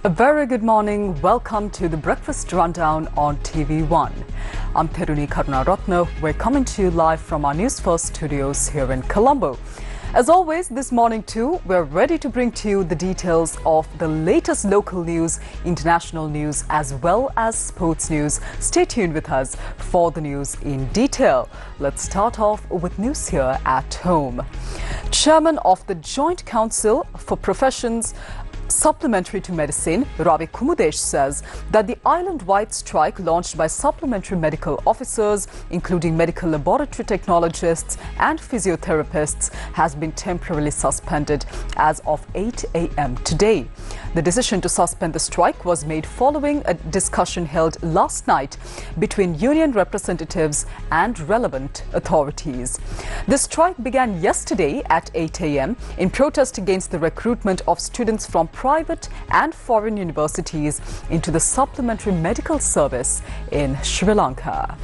A very good morning. Welcome to the Breakfast Rundown on TV1. I'm Therunee Karunaratne. We're coming to you live from our Newsfirst studios here in Colombo. As always, this morning too, we're ready to bring to you the details of the latest local news, international news, as well as sports news. Stay tuned with us for the news in detail. Let's start off with news here at home. Chairman of the Joint Council for Professions Supplementary to Medicine, Ravi Kumudesh, says that the island-wide strike launched by supplementary medical officers, including medical laboratory technologists and physiotherapists, has been temporarily suspended as of 8 a.m. today. The decision to suspend the strike was made following a discussion held last night between union representatives and relevant authorities. The strike began yesterday at 8 a.m. in protest against the recruitment of students from private and foreign universities into the supplementary medical service in Sri Lanka.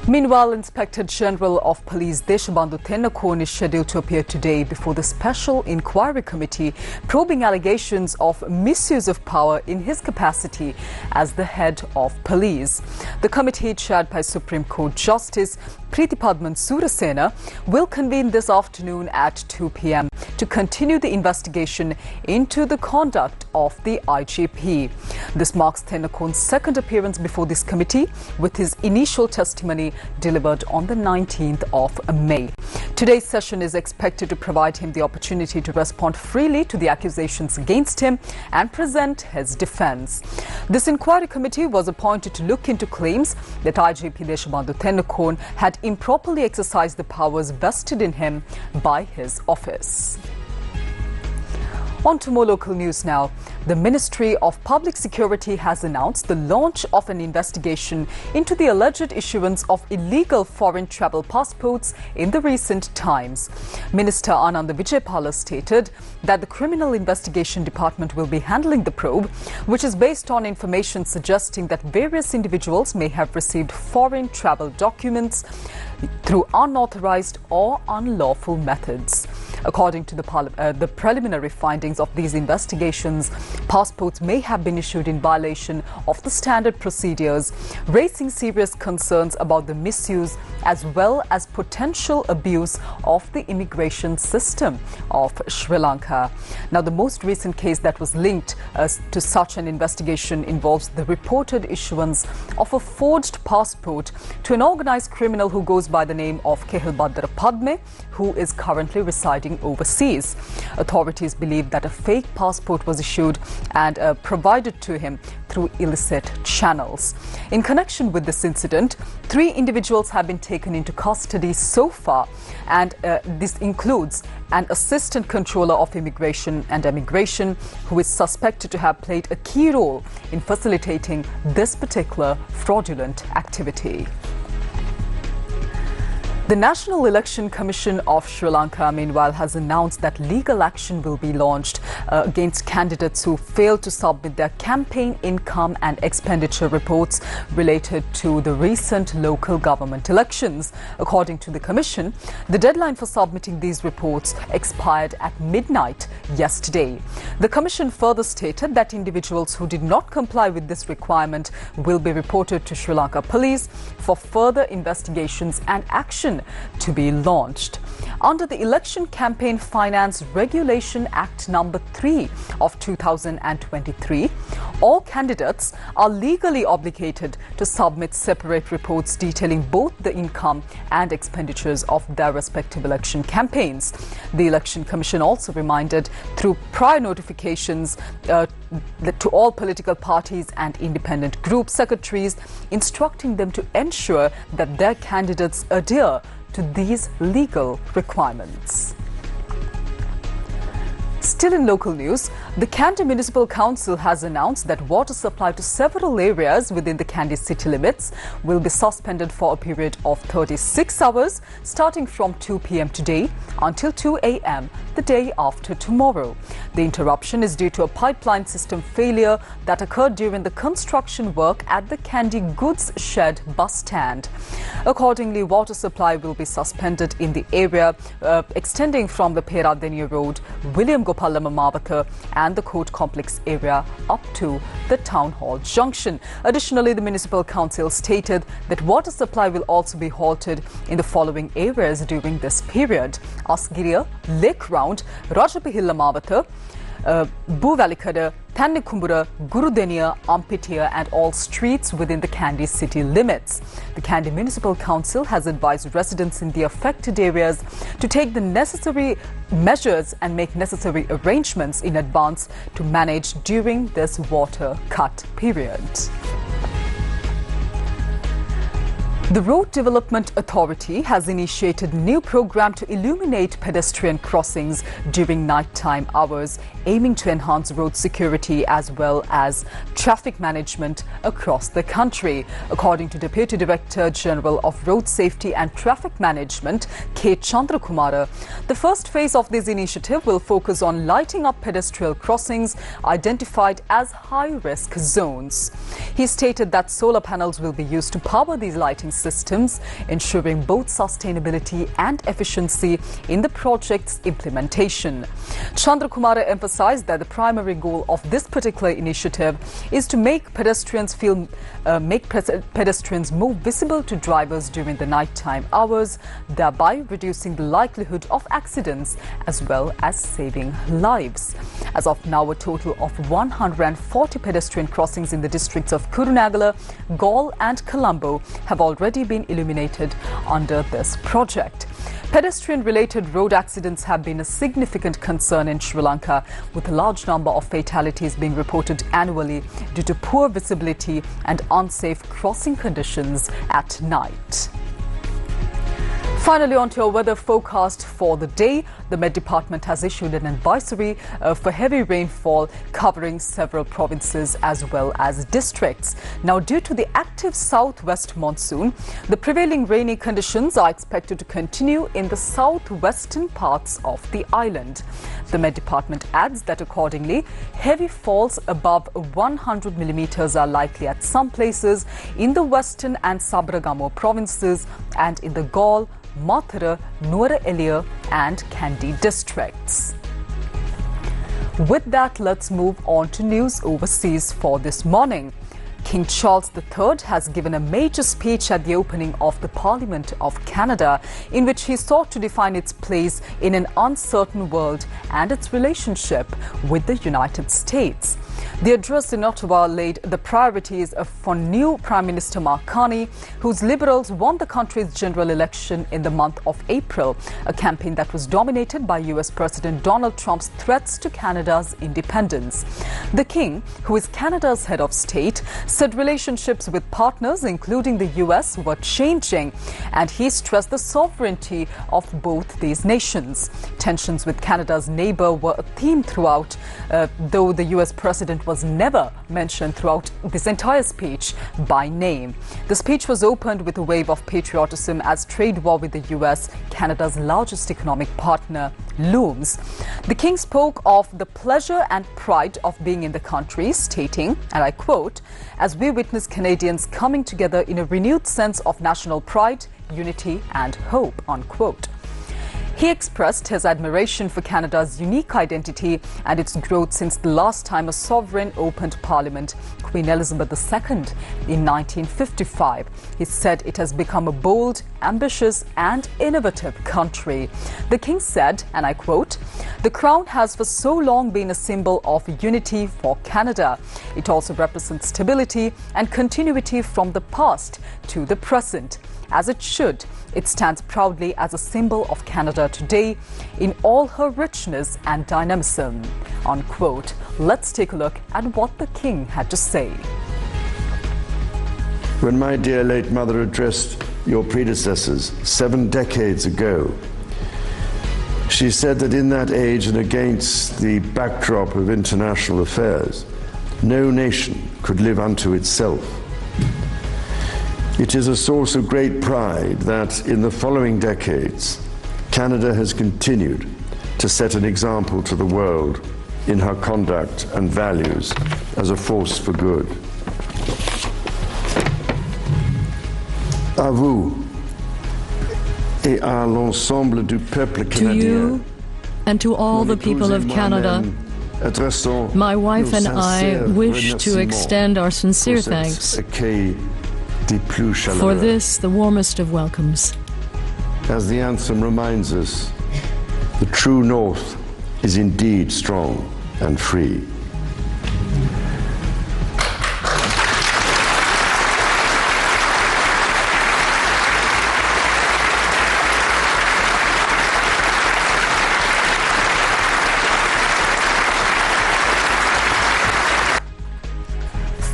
Meanwhile, Inspector General of Police Deshabandu is scheduled to appear today before the Special Inquiry Committee probing allegations of misuse of power in his capacity as the head of police. The committee, chaired by Supreme Court Justice Pritipadman Sirasa, will convene this afternoon at 2 p.m. to continue the investigation into the conduct of the IGP. This marks Thenakoon's second appearance before this committee, with his initial testimony delivered on the 19th of May. Today's session is expected to provide him the opportunity to respond freely to the accusations against him and present his defense. This inquiry committee was appointed to look into claims that IGP Deshabandu had improperly exercised the powers vested in him by his office. On to more local news now. The Ministry of Public Security has announced the launch of an investigation into the alleged issuance of illegal foreign travel passports in the recent times. Minister Ananda Vijaypala stated that the Criminal Investigation Department will be handling the probe, which is based on information suggesting that various individuals may have received foreign travel documents through unauthorized or unlawful methods. According to the preliminary findings of these investigations, passports may have been issued in violation of the standard procedures, raising serious concerns about the misuse as well as potential abuse of the immigration system of Sri Lanka. Now, the most recent case that was linked to such an investigation involves the reported issuance of a forged passport to an organized criminal who goes by the name of Kehalbhadra Padme, who is currently residing overseas. Authorities believe that a fake passport was issued and provided to him through illicit channels. In connection with this incident, 3 individuals have been taken into custody so far, and this includes an assistant controller of immigration and emigration who is suspected to have played a key role in facilitating this particular fraudulent activity. The National Election Commission of Sri Lanka, meanwhile, has announced that legal action will be launched against candidates who failed to submit their campaign income and expenditure reports related to the recent local government elections. According to the Commission, the deadline for submitting these reports expired at midnight yesterday. The Commission further stated that individuals who did not comply with this requirement will be reported to Sri Lanka Police for further investigations and action to be launched. Under the Election Campaign Finance Regulation Act number 3 of 2023, all candidates are legally obligated to submit separate reports detailing both the income and expenditures of their respective election campaigns. The Election Commission also reminded through prior notifications to all political parties and independent group secretaries, instructing them to ensure that their candidates adhere to these legal requirements. Still in local news, the Candi Municipal Council has announced that water supply to several areas within the Candi city limits will be suspended for a period of 36 hours starting from 2 p.m. today until 2 a.m. the day after tomorrow. The interruption is due to a pipeline system failure that occurred during the construction work at the Candi goods shed bus stand. Accordingly, water supply will be suspended in the area extending from the Peradeniya Road, William Gopal Pallam Mavata and the court complex area up to the town hall junction. Additionally, the municipal council stated that water supply will also be halted in the following areas during this period: Asgiria, Lake Round, Rajapihilla Mavata, Buvalikada, Tannikumbura, Gurudenia, Ampitia and all streets within the Candi city limits. The Candi Municipal Council has advised residents in the affected areas to take the necessary measures and make necessary arrangements in advance to manage during this water cut period. The Road Development Authority has initiated a new program to illuminate pedestrian crossings during nighttime hours, aiming to enhance road security as well as traffic management across the country. According to Deputy Director General of Road Safety and Traffic Management, K. Chandrakumara, the first phase of this initiative will focus on lighting up pedestrian crossings identified as high-risk zones. He stated that solar panels will be used to power these lighting systems, ensuring both sustainability and efficiency in the project's implementation. Chandrakumara emphasized that the primary goal of this particular initiative is to make pedestrians more visible to drivers during the nighttime hours, thereby reducing the likelihood of accidents as well as saving lives. As of now, a total of 140 pedestrian crossings in the districts of Karunaratne, Galle and Colombo have already been illuminated under this project. Pedestrian-related road accidents have been a significant concern in Sri Lanka, with a large number of fatalities being reported annually due to poor visibility and unsafe crossing conditions at night. Finally, on to our weather forecast for the day. The Met Department has issued an advisory for heavy rainfall covering several provinces as well as districts. Now, due to the active southwest monsoon, the prevailing rainy conditions are expected to continue in the southwestern parts of the island. The Met Department adds that accordingly, heavy falls above 100 millimeters are likely at some places in the western and Sabaragamuwa provinces and in the Galle, Mathura, Nuwara Eliya and Kandy districts. With that, let's move on to news overseas for this morning. King Charles III has given a major speech at the opening of the Parliament of Canada, in which he sought to define its place in an uncertain world and its relationship with the United States. The address in Ottawa laid the priorities for new Prime Minister Mark Carney, whose Liberals won the country's general election in the month of April, a campaign that was dominated by US President Donald Trump's threats to Canada's independence. The King, who is Canada's head of state, said relationships with partners, including the US, were changing, and he stressed the sovereignty of both these nations. Tensions with Canada's neighbour were a theme throughout, though the US President was never mentioned throughout this entire speech by name. The speech was opened with a wave of patriotism as trade war with the US, Canada's largest economic partner, looms. The King spoke of the pleasure and pride of being in the country, stating, and I quote, "As we witness Canadians coming together in a renewed sense of national pride, unity and hope," unquote. He expressed his admiration for Canada's unique identity and its growth since the last time a sovereign opened Parliament, Queen Elizabeth II, in 1955. He said it has become a bold, ambitious and innovative country. The King said, and I quote, "The Crown has for so long been a symbol of unity for Canada. It also represents stability and continuity from the past to the present. As it should, it stands proudly as a symbol of Canada today in all her richness and dynamism," unquote. Let's take a look at what the King had to say. When my dear late mother addressed your predecessors 7 decades ago, she said that in that age and against the backdrop of international affairs, no nation could live unto itself. It is a source of great pride that in the following decades, Canada has continued to set an example to the world in her conduct and values as a force for good. À vous et à l'ensemble du peuple canadien. To you And to all the people of Canada, my wife and I wish to extend our sincere thanks for this, the warmest of welcomes. As the anthem reminds us, the true North is indeed strong and free.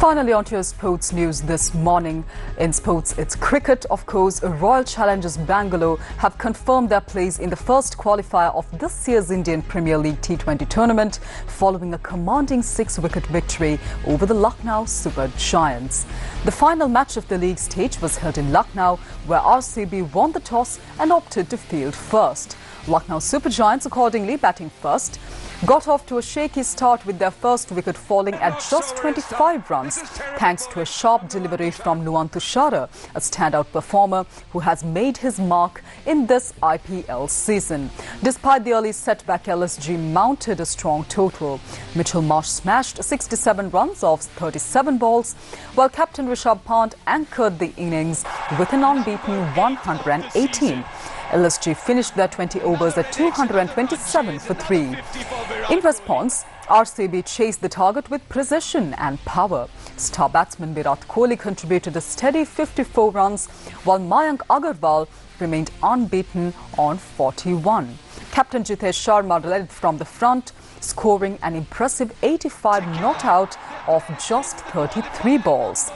Finally, on to your sports news this morning. In sports, it's cricket. Of course, Royal Challengers Bangalore have confirmed their place in the first qualifier of this year's Indian Premier League T20 tournament following a commanding 6-wicket victory over the Lucknow Super Giants. The final match of the league stage was held in Lucknow, where RCB won the toss and opted to field first. Lucknow Super Giants, accordingly, batting first, got off to a shaky start with their first wicket falling at just 25 runs, thanks to a sharp delivery from Nuwan Tushara, a standout performer who has made his mark in this IPL season. Despite the early setback, LSG mounted a strong total. Mitchell Marsh smashed 67 runs off 37 balls, while captain Rishabh Pant anchored the innings with an unbeaten 118. LSG finished their 20 overs at 227 for 3. In response, RCB chased the target with precision and power. Star batsman Virat Kohli contributed a steady 54 runs, while Mayank Agarwal remained unbeaten on 41. Captain Jitesh Sharma led from the front, scoring an impressive 85 not out of just 33 balls.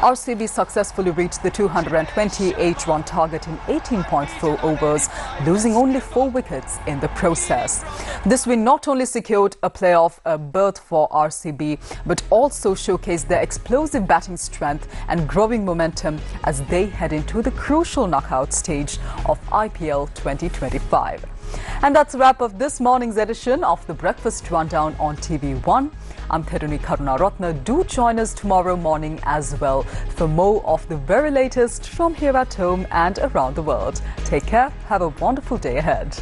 RCB successfully reached the 228-run target in 18.4 overs, losing only 4 wickets in the process. This win not only secured a playoff berth for RCB, but also showcased their explosive batting strength and growing momentum as they head into the crucial knockout stage of IPL 2025. And that's a wrap of this morning's edition of the Breakfast Rundown on TV1. I'm Therunee Karunaratne. Do join us tomorrow morning as well for more of the very latest from here at home and around the world. Take care. Have a wonderful day ahead.